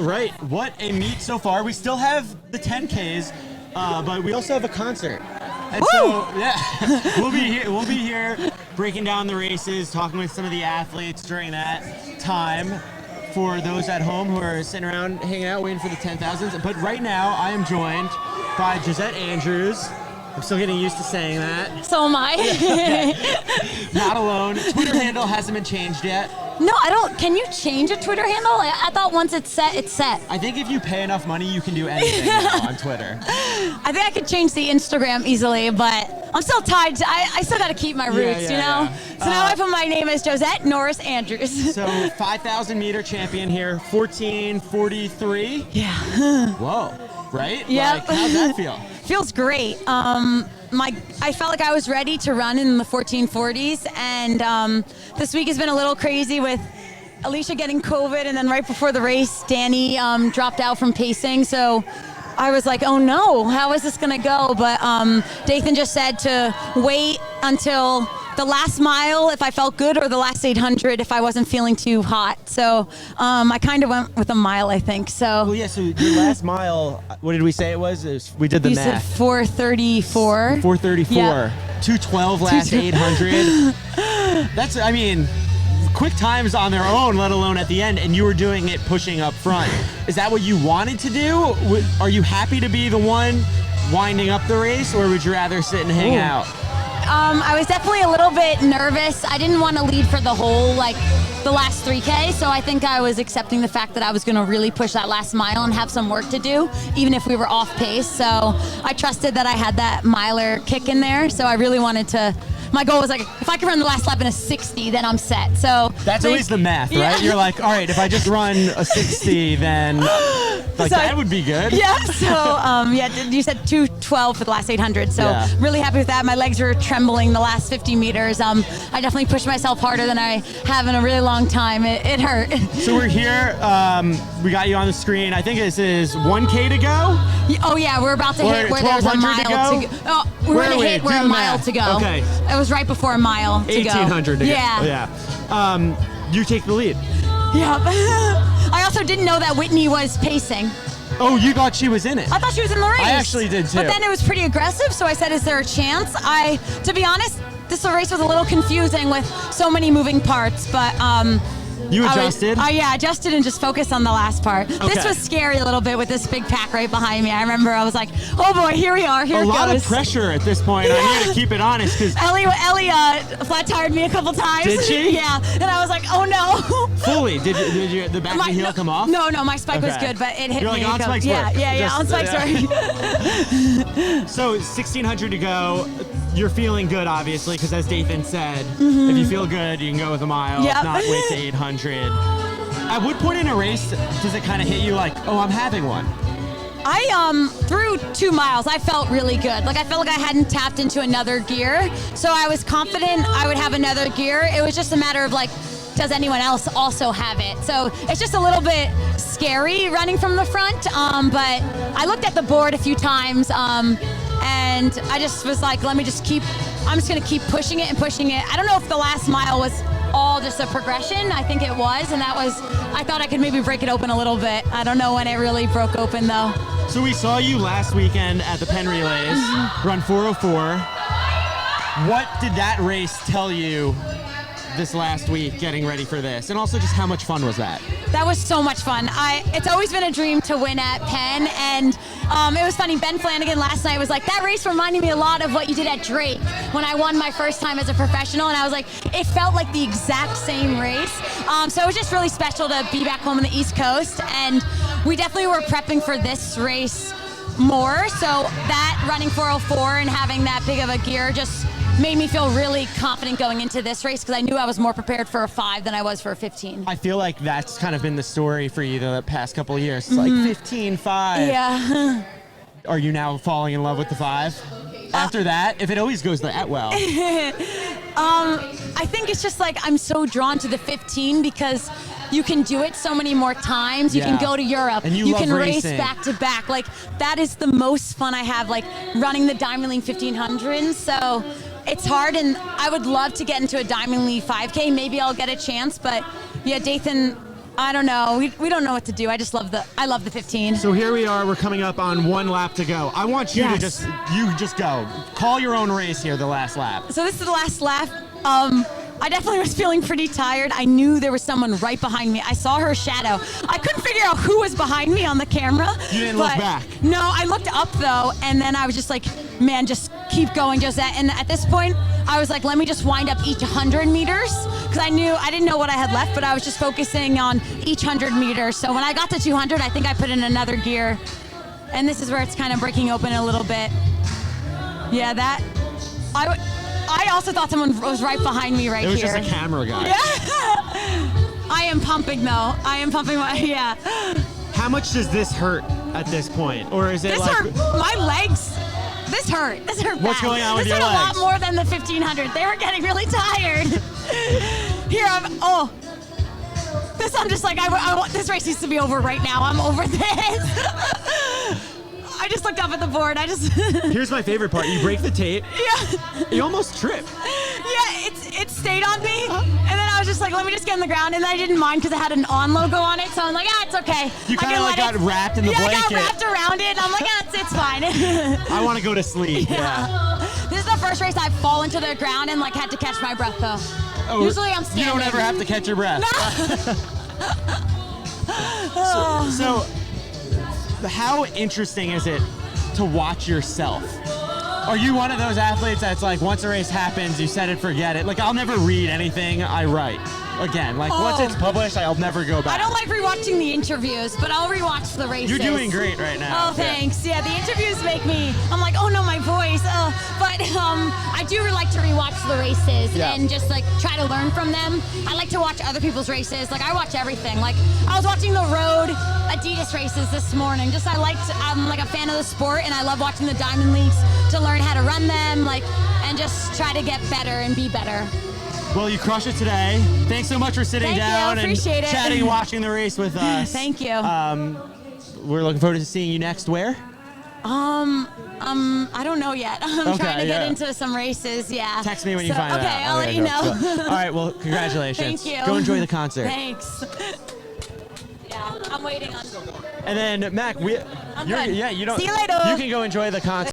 Right. What a meet so far. We still have the 10Ks, but we also have a concert. And so, yeah, we'll be here breaking down the races, talking with some of the athletes during that time for those at home who are sitting around hanging out waiting for the 10,000s. But right now, I am joined by Josette Andrews. I'm still getting used to saying that. So am I. Not alone. Twitter handle hasn't been changed yet. No, I don't. Can you change a Twitter handle? I thought once it's set, it's set. I think if you pay enough money, you can do anything now on Twitter. I think I could change the Instagram easily, but I'm still tied to, I still got to keep my roots, you know? Yeah. So now I put my name as Josette Norris Andrews. So 5,000 meter champion here, 14:43. Yeah. Whoa, right? Yeah. Like, how's that feel? Feels great. I felt like I was ready to run in the 1440s, and this week has been a little crazy with Alicia getting COVID, and then right before the race, Danny dropped out from pacing. So I was like, oh no, how is this gonna go? But Dathan just said to wait until the last mile if I felt good, or the last 800 if I wasn't feeling too hot. So I kind of went with a mile, I think. So. Well, yeah. So your last mile, what did we say it was? We did the you math. Said 4:34. 4:34. Yep. 2:12 last 800. That's, I mean, quick times on their own, let alone at the end, and you were doing it pushing up front. Is that what you wanted to do? Are you happy to be the one winding up the race, or would you rather sit and hang out? I was definitely a little bit nervous. I didn't want to lead for the whole, the last 3K, so I think I was accepting the fact that I was going to really push that last mile and have some work to do, even if we were off pace. So I trusted that I had that miler kick in there, so I really wanted to. My goal was if I can run the last lap in a 60, then I'm set. So that's always the math, right? Yeah. You're like, all right, if I just run a 60, then that would be good. Yeah. So you said 2:12 for the last 800. So really happy with that. My legs were trembling the last 50 meters. I definitely pushed myself harder than I have in a really long time. It hurt. So we're here. We got you on the screen. I think this is 1K to go. Oh yeah, we're about to hit where there's a mile to go. Oh, we're gonna hit where a mile to go. Okay. It was right before a mile to 1,800 go. to go. Yeah. You take the lead. Yep. I also didn't know that Whitney was pacing. Oh, you thought she was in it? I thought she was in the race. I actually did too. But then it was pretty aggressive, so I said, is there a chance? To be honest, this race was a little confusing with so many moving parts, but you adjusted? I adjusted and just focused on the last part. Okay. This was scary a little bit with this big pack right behind me. I remember I was like, oh boy, here we are, here it goes. A lot of pressure at this point. I'm here to keep it honest. Cause Ellie flat tired me a couple times. Did she? Yeah, and I was like, oh no. Fully? Did the back of the heel come off? No, my spike was good, but it hit You're me. You're like, on spikes work. Yeah, on spikes work. So 1,600 to go. You're feeling good, obviously, because as Dathan said, if you feel good, you can go with a mile. Yep. If not, wait to 800. At what point in a race does it kind of hit you like, oh, I'm having one? Through 2 miles, I felt really good. I felt like I hadn't tapped into another gear, so I was confident I would have another gear. It was just a matter of does anyone else also have it? So it's just a little bit scary running from the front, but I looked at the board a few times, and I just was like, I'm just gonna keep pushing it and pushing it. I don't know if the last mile was all just a progression. I think it was, and I thought I could maybe break it open a little bit. I don't know when it really broke open though. So we saw you last weekend at the Penn Relays, run 4:04. What did that race tell you this last week getting ready for this? And also just how much fun was that? That was so much fun. It's always been a dream to win at Penn, and it was funny. Ben Flanagan last night was like, that race reminded me a lot of what you did at Drake when I won my first time as a professional, and I was like, it felt like the exact same race. So it was just really special to be back home on the East Coast, and we definitely were prepping for this race more, so that running 4:04 and having that big of a gear just made me feel really confident going into this race because I knew I was more prepared for a 5 than I was for a 15. I feel like that's kind of been the story for you the past couple of years. It's like 15, 5. Yeah. Are you now falling in love with the 5? After that, if it always goes that well. I think it's just I'm so drawn to the 15 because you can do it so many more times. You can go to Europe. And you can race racing. back to back. That is the most fun I have, running the Diamond League 1500. So it's hard, and I would love to get into a Diamond League 5K. Maybe I'll get a chance, but yeah, Dathan I don't know. We don't know what to do. I love the 15. So here we are. We're coming up on 1 lap to go. I want you to just go. Call your own race here, the last lap. So this is the last lap. I definitely was feeling pretty tired. I knew there was someone right behind me. I saw her shadow. I couldn't figure out who was behind me on the camera. You didn't look back? No, I looked up though, and then I was just like, man, just keep going, Josette. And at this point, I was like, let me just wind up each 100 meters, because I didn't know what I had left, but I was just focusing on each 100 meters. So when I got to 200, I think I put in another gear, and this is where it's kind of breaking open a little bit. Yeah, I also thought someone was right behind me right here. It was just a camera guy. Yeah. I am pumping though. I am pumping yeah. How much does this hurt at this point? Or is it this like... hurt my legs. This hurt. This hurt What's bad. going on with this your hurt legs? a lot more than the 1500. They were getting really tired. Here I'm just like, I want this race needs to be over right now. I'm over this. I just looked up at the board. Here's my favorite part. You break the tape. Yeah. You almost trip. Yeah, it stayed on me. And then I was just like, let me just get on the ground. And then I didn't mind because it had an on logo on it. So I'm like, it's okay. You kind of like got wrapped in the blanket. Yeah, I got wrapped around it. And I'm like, it's fine. I want to go to sleep. Yeah. This is the first race I've fallen to the ground and like had to catch my breath though. Oh, usually I'm standing. You don't ever have to catch your breath. No. So how interesting is it to watch yourself? Are you one of those athletes that's like, once a race happens, you set it, forget it? Like, I'll never read anything I write again. Like, once it's published, I'll never go back. I don't like rewatching the interviews, but I'll rewatch the races. You're doing great right now. Oh, thanks. Yeah, the interviews make me, I'm like, oh no, my voice. But I do like to rewatch the races and just like try to learn from them. I like to watch other people's races. Like, I watch everything. Like, I was watching the road Adidas races this morning. I'm like a fan of the sport, and I love watching the Diamond Leagues to learn how to run them, like, and just try to get better and be better. Well, you crushed it today. Thanks so much for sitting down and chatting and watching the race with us. Thank you. We're looking forward to seeing you next. Where? I don't know yet. I'm trying to get into some races. Yeah. Text me when you find out. Okay, I'll let you know. All right. Well, congratulations. Thank you. Go enjoy the concert. Thanks. Yeah, I'm waiting on. And then Mac, I'm good. you don't. See you later. You can go enjoy the concert.